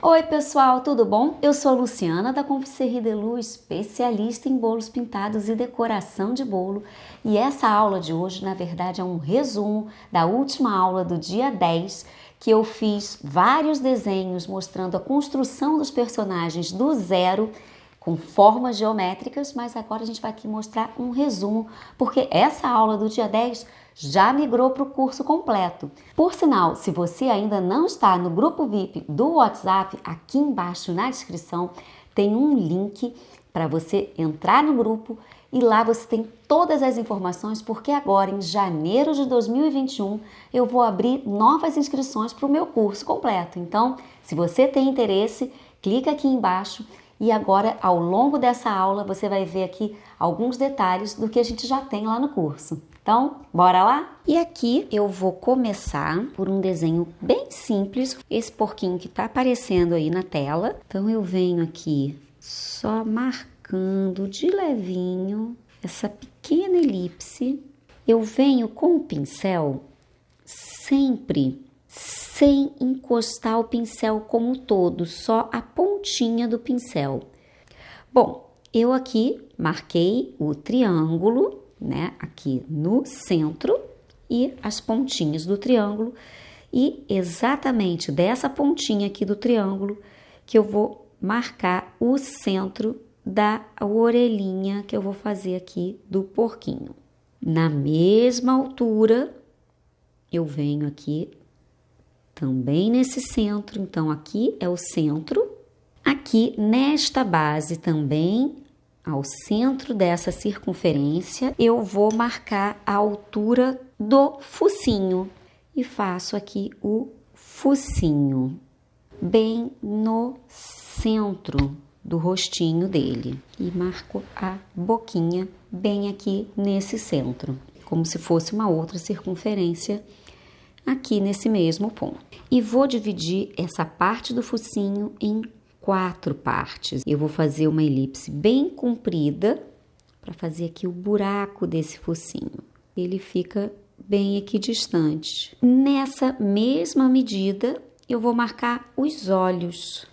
Oi pessoal, tudo bom? Eu sou a Luciana da Confiserie de Lu, especialista em bolos pintados e decoração de bolo. E essa aula de hoje, na verdade, é um resumo da última aula do dia 10, que eu fiz vários desenhos mostrando a construção dos personagens do zero, com formas geométricas, mas agora a gente vai aqui mostrar um resumo, porque essa aula do dia 10 já migrou para o curso completo. Por sinal, se você ainda não está no grupo VIP do WhatsApp, aqui embaixo na descrição tem um link para você entrar no grupo e lá você tem todas as informações, porque agora em janeiro de 2021 eu vou abrir novas inscrições para o meu curso completo. Então, se você tem interesse, clica aqui embaixo. E agora, ao longo dessa aula, você vai ver aqui alguns detalhes do que a gente já tem lá no curso. Então, bora lá? E aqui eu vou começar por um desenho bem simples, esse porquinho que está aparecendo aí na tela. Então, eu venho aqui só marcando de levinho essa pequena elipse. Eu venho com o pincel sempre sem encostar o pincel como um todo, só a pontinha do pincel. Bom, eu aqui marquei o triângulo, né, aqui no centro e as pontinhas do triângulo, e exatamente dessa pontinha aqui do triângulo que eu vou marcar o centro da orelhinha que eu vou fazer aqui do porquinho. Na mesma altura, eu venho aqui também nesse centro, então aqui é o centro. Aqui nesta base também, ao centro dessa circunferência, eu vou marcar a altura do focinho e faço aqui o focinho, bem no centro do rostinho dele. E marco a boquinha bem aqui nesse centro, como se fosse uma outra circunferência aqui nesse mesmo ponto. E vou dividir essa parte do focinho em 4 partes. Eu vou fazer uma elipse bem comprida para fazer aqui o buraco desse focinho. Ele fica bem equidistante. Nessa mesma medida, eu vou marcar os olhos.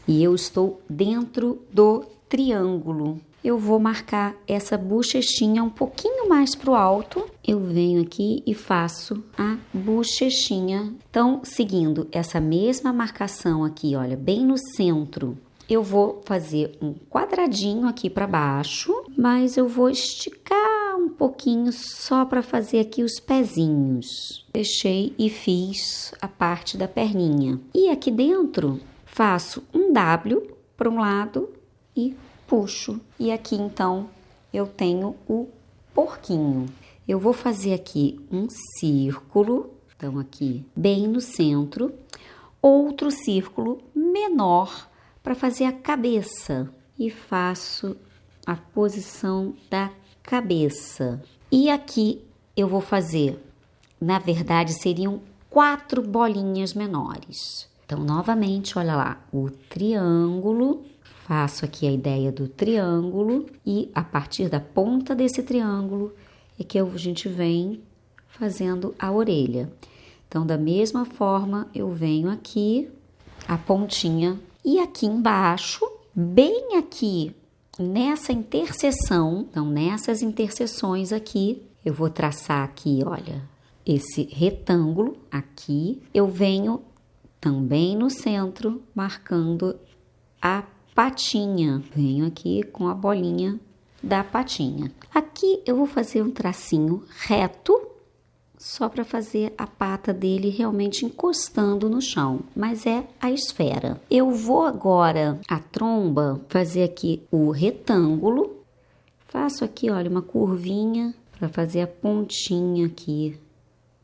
E eu estou dentro do triângulo. Eu vou marcar essa bochechinha um pouquinho mais para o alto. Eu venho aqui e faço a bochechinha. Então, seguindo essa mesma marcação aqui, olha, bem no centro, eu vou fazer um quadradinho aqui para baixo, mas eu vou esticar um pouquinho só para fazer aqui os pezinhos. Fechei e fiz a parte da perninha. E aqui dentro, faço um W para um lado e puxo. E aqui então eu tenho o porquinho. Eu vou fazer aqui um círculo, então aqui bem no centro, outro círculo menor para fazer a cabeça e faço a posição da cabeça. E aqui eu vou fazer, na verdade seriam 4 bolinhas menores. Então novamente, olha lá, o triângulo. Faço aqui a ideia do triângulo e a partir da ponta desse triângulo é que a gente vem fazendo a orelha. Então, da mesma forma, eu venho aqui a pontinha e aqui embaixo, bem aqui nessa interseção, então nessas interseções aqui, eu vou traçar aqui, olha, esse retângulo aqui. Eu venho também no centro, marcando a patinha. Venho aqui com a bolinha da patinha. Aqui eu vou fazer um tracinho reto, só para fazer a pata dele realmente encostando no chão, mas é a esfera. Eu vou agora a tromba fazer aqui o retângulo. Faço aqui, olha, uma curvinha para fazer a pontinha aqui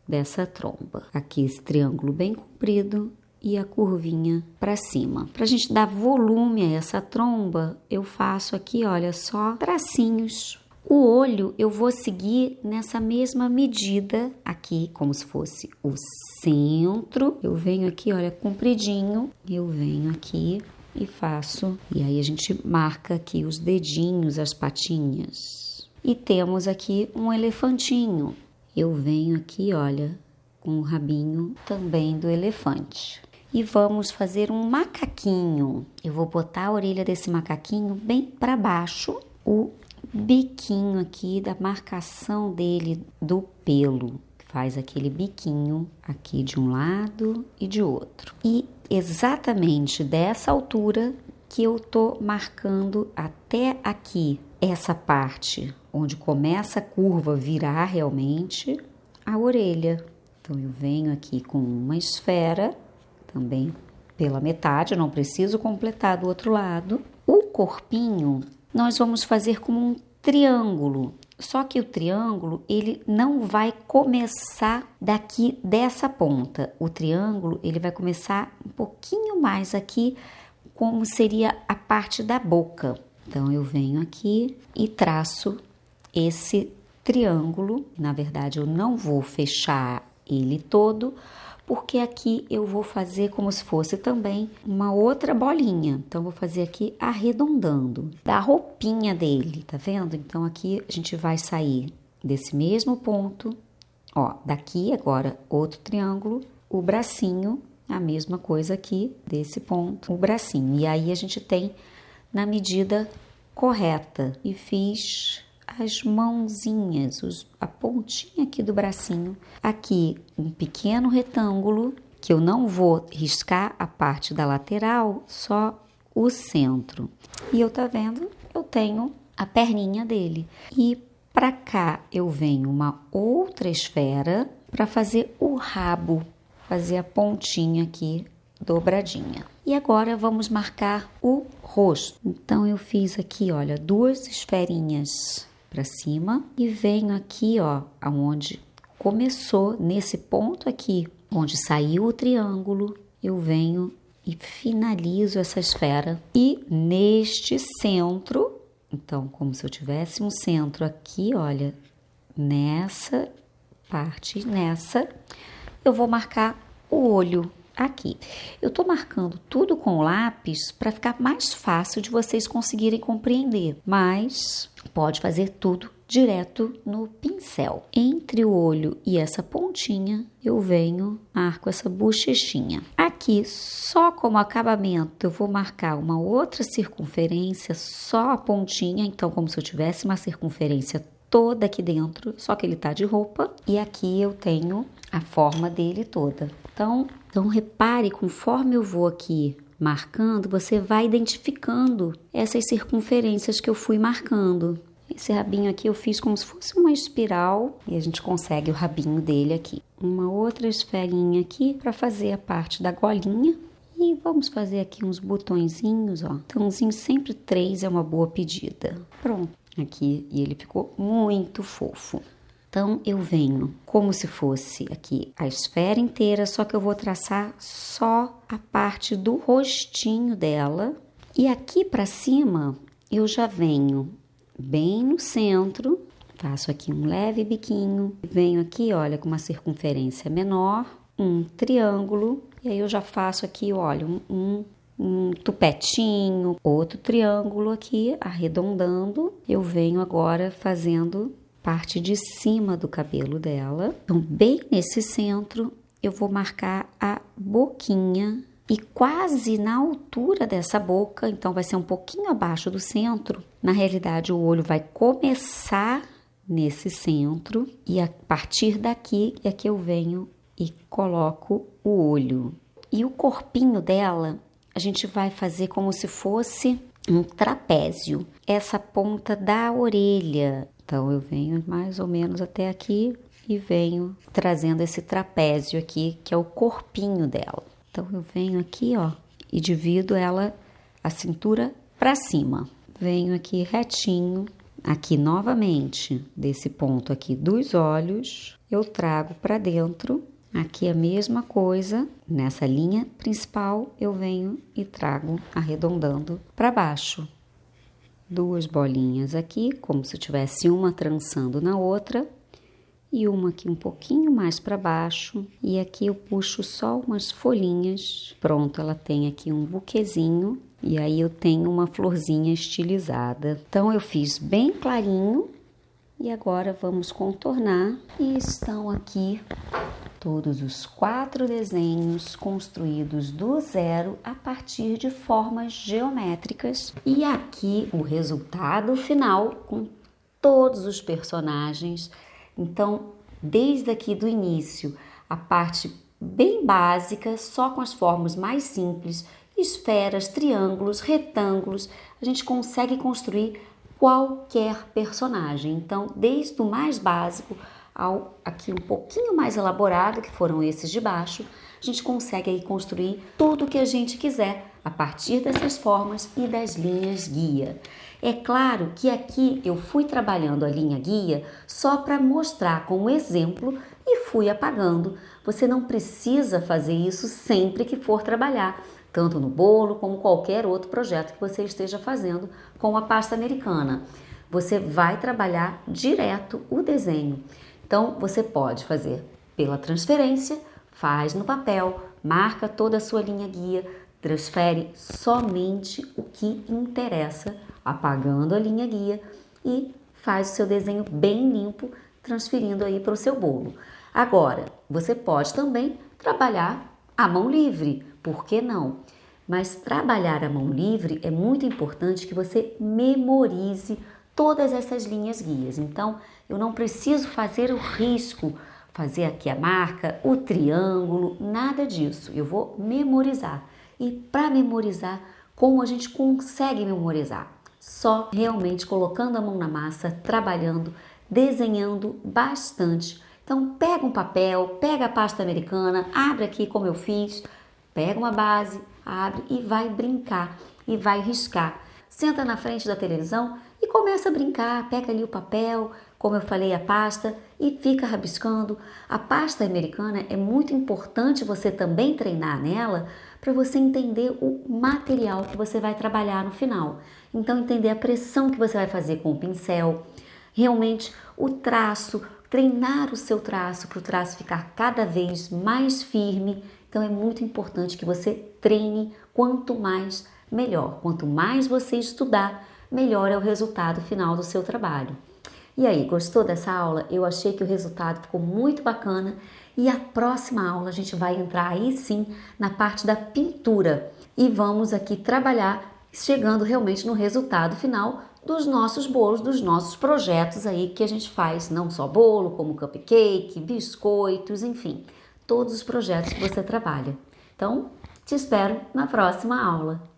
dessa tromba. Aqui esse triângulo bem comprido e a curvinha para cima. Para a gente dar volume a essa tromba, eu faço aqui, olha só, tracinhos. O olho eu vou seguir nessa mesma medida aqui, como se fosse o centro. Eu venho aqui, olha, compridinho. Eu venho aqui e faço. E aí a gente marca aqui os dedinhos, as patinhas. E temos aqui um elefantinho. Eu venho aqui, olha, com o rabinho também do elefante. e vamos fazer um macaquinho. Eu vou botar a orelha desse macaquinho bem para baixo, o biquinho aqui da marcação dele do pelo. Faz aquele biquinho aqui de um lado e de outro. E exatamente dessa altura que eu tô marcando até aqui, essa parte onde começa a curva virar realmente a orelha. Então eu venho aqui com uma esfera, também pela metade, eu não preciso completar do outro lado. O corpinho nós vamos fazer como um triângulo. Só que o triângulo, ele não vai começar daqui dessa ponta. O triângulo, ele vai começar um pouquinho mais aqui, como seria a parte da boca. Então, eu venho aqui e traço esse triângulo. Na verdade, eu não vou fechar ele todo, porque aqui eu vou fazer como se fosse também uma outra bolinha. Então, vou fazer aqui arredondando da roupinha dele, tá vendo? Então, aqui a gente vai sair desse mesmo ponto, ó, daqui agora outro triângulo, o bracinho, a mesma coisa aqui, desse ponto, o bracinho. E aí a gente tem na medida correta. E fiz as mãozinhas, a pontinha aqui do bracinho. Aqui um pequeno retângulo, que eu não vou riscar a parte da lateral, só o centro. E eu tá vendo? Eu tenho a perninha dele. E para cá eu venho uma outra esfera para fazer o rabo, fazer a pontinha aqui dobradinha. E agora vamos marcar o rosto. Então eu fiz aqui, olha, duas esferinhas para cima e venho aqui, ó, aonde começou, nesse ponto aqui, onde saiu o triângulo, eu venho e finalizo essa esfera. E neste centro, então, como se eu tivesse um centro aqui, olha, nessa parte, eu vou marcar o olho aqui. Eu tô marcando tudo com lápis para ficar mais fácil de vocês conseguirem compreender, mas pode fazer tudo direto no pincel. Entre o olho e essa pontinha, eu venho, marco essa bochechinha. Aqui, só como acabamento, eu vou marcar uma outra circunferência, só a pontinha, então como se eu tivesse uma circunferência toda aqui dentro, só que ele tá de roupa, e aqui eu tenho a forma dele toda. Então repare, conforme eu vou aqui marcando, você vai identificando essas circunferências que eu fui marcando. Esse rabinho aqui eu fiz como se fosse uma espiral e a gente consegue o rabinho dele aqui. Uma outra esferinha aqui para fazer a parte da golinha. E vamos fazer aqui uns botõezinhos, ó. Botãozinho sempre 3 é uma boa pedida. Pronto, aqui, e ele ficou muito fofo. Então, eu venho como se fosse aqui a esfera inteira, só que eu vou traçar só a parte do rostinho dela. E aqui para cima, eu já venho bem no centro, faço aqui um leve biquinho, venho aqui, olha, com uma circunferência menor, um triângulo, e aí eu já faço aqui, olha, um tupetinho, outro triângulo aqui, arredondando. Eu venho agora fazendo parte de cima do cabelo dela. Então, bem nesse centro, eu vou marcar a boquinha e quase na altura dessa boca, então vai ser um pouquinho abaixo do centro. Na realidade, o olho vai começar nesse centro e a partir daqui é que eu venho e coloco o olho. E o corpinho dela, a gente vai fazer como se fosse um trapézio, essa ponta da orelha. Então, eu venho mais ou menos até aqui e venho trazendo esse trapézio aqui, que é o corpinho dela. Então, eu venho aqui, ó, e divido ela, a cintura para cima. Venho aqui retinho, aqui novamente, desse ponto aqui dos olhos, eu trago para dentro. Aqui a mesma coisa, nessa linha principal, eu venho e trago arredondando para baixo. Duas bolinhas aqui, como se tivesse uma trançando na outra, e uma aqui um pouquinho mais para baixo, e aqui eu puxo só umas folhinhas. Pronto, ela tem aqui um buquezinho, e aí eu tenho uma florzinha estilizada. Então eu fiz bem clarinho, e agora vamos contornar, e estão aqui todos os 4 desenhos construídos do zero a partir de formas geométricas. E aqui o resultado final com todos os personagens. Então, desde aqui do início, a parte bem básica, só com as formas mais simples, esferas, triângulos, retângulos, a gente consegue construir qualquer personagem. Então, desde o mais básico ao aqui um pouquinho mais elaborado, que foram esses de baixo, a gente consegue aí construir tudo o que a gente quiser a partir dessas formas e das linhas guia. É claro que aqui eu fui trabalhando a linha guia só para mostrar como exemplo e fui apagando. Você não precisa fazer isso sempre que for trabalhar, tanto no bolo como qualquer outro projeto que você esteja fazendo com a pasta americana. Você vai trabalhar direto o desenho. Então, você pode fazer pela transferência, faz no papel, marca toda a sua linha guia, transfere somente o que interessa, apagando a linha guia e faz o seu desenho bem limpo, transferindo aí para o seu bolo. Agora, você pode também trabalhar à mão livre, por que não? Mas trabalhar à mão livre é muito importante que você memorize todas essas linhas guias. Então, eu não preciso fazer o risco, fazer aqui a marca, o triângulo, nada disso. Eu vou memorizar. E para memorizar, como a gente consegue memorizar? Só realmente colocando a mão na massa, trabalhando, desenhando bastante. Então, pega um papel, pega a pasta americana, abre aqui como eu fiz, pega uma base, abre e vai brincar e vai riscar. Senta na frente da televisão e começa a brincar, pega ali o papel, como eu falei, a pasta e fica rabiscando. A pasta americana é muito importante você também treinar nela para você entender o material que você vai trabalhar no final. Então, entender a pressão que você vai fazer com o pincel, realmente o traço, treinar o seu traço para o traço ficar cada vez mais firme. Então, é muito importante que você treine, quanto mais melhor. Quanto mais você estudar, melhor é o resultado final do seu trabalho. E aí, gostou dessa aula? Eu achei que o resultado ficou muito bacana e a próxima aula a gente vai entrar aí sim na parte da pintura e vamos aqui trabalhar chegando realmente no resultado final dos nossos bolos, dos nossos projetos aí que a gente faz, não só bolo, como cupcake, biscoitos, enfim, todos os projetos que você trabalha. Então, te espero na próxima aula.